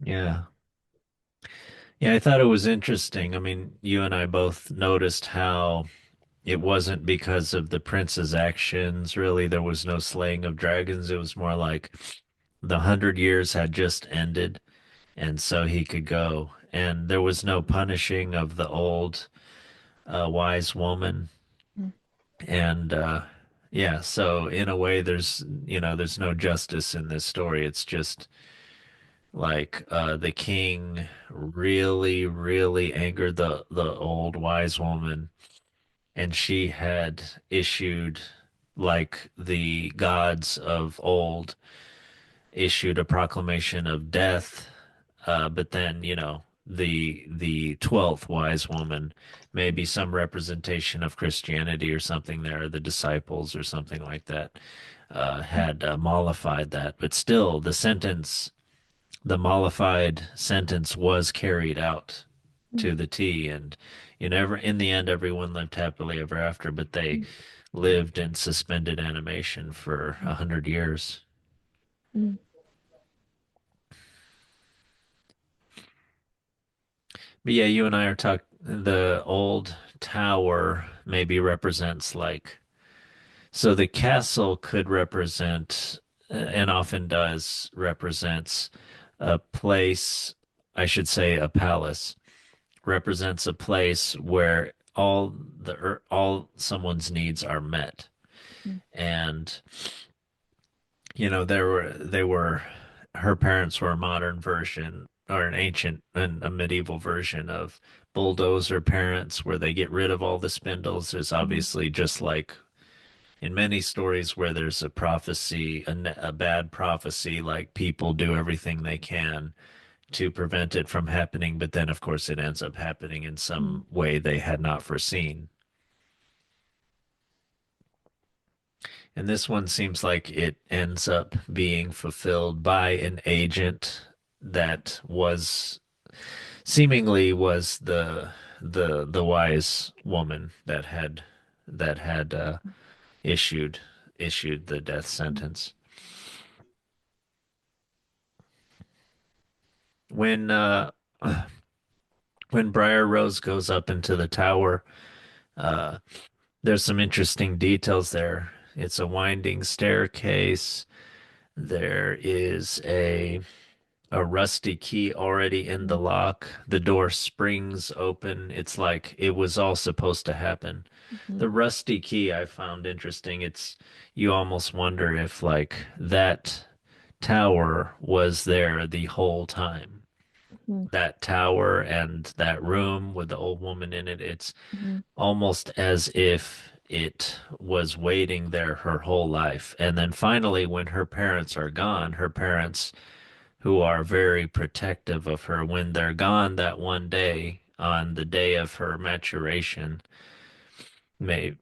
Yeah. Yeah, I thought it was interesting. I mean, you and I both noticed how it wasn't because of the prince's actions, really. There was no slaying of dragons. It was more like the 100 years had just ended, and so he could go. And there was no punishing of the old wise woman. Mm, And yeah, so in a way, there's no justice in this story. It's just like the king really, really angered the old wise woman, and she had issued, like the gods of old, issued a proclamation of death. But then, the 12th wise woman, maybe some representation of Christianity or something there, the disciples or something like that, mm, had mollified that. But still, the mollified sentence was carried out mm, to the T, and in the end, everyone lived happily ever after. But they mm, lived in suspended animation for 100 years. mm, But yeah, you and I are talking. The old tower maybe represents like, so the castle could represent, and often does represents, a place. I should say a palace represents a place where all someone's needs are met. mm, And they were her parents were a modern version, or an ancient and a medieval version of bulldozer parents, where they get rid of all the spindles. There's mm, obviously, just like in many stories where there's a prophecy, a bad prophecy, like people do everything they can to prevent it from happening, but then of course it ends up happening in mm, some way they had not foreseen. And this one seems like it ends up being fulfilled by an agent that was seemingly was the wise woman that had issued issued the death mm, sentence. When when Briar Rose goes up into the tower, uh, there's some interesting details there. It's a winding staircase. There is a rusty key already in the mm, lock. The door springs open. It's like it was all supposed to happen. mm, The rusty key I found interesting. You almost wonder if like that tower was there the whole time. mm, That tower and that room with the old woman in it, it's mm, almost as if it was waiting there her whole life. And then finally, when her parents are gone, her parents, who are very protective of her, when they're gone that one day, on the day of her maturation, may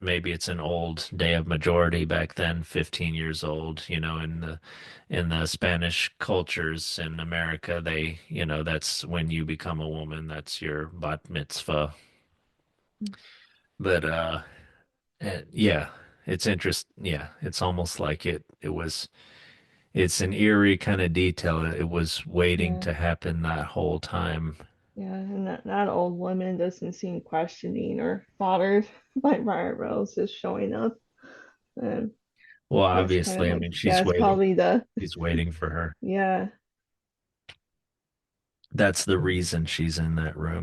maybe it's an old day of majority back then, 15 years old, in the Spanish cultures in America, that's when you become a woman, that's your bat mitzvah. mm. But yeah, yeah, it's almost like it's an eerie kind of detail. It was waiting Yeah, to happen that whole time. yeah, and that old woman doesn't seem questioning or bothered by Briar Rose just showing up. And Well, that's kind of obviously, I like, mean, yeah, she's it's waiting. probably the, She's waiting for her. yeah. That's the reason she's in that room.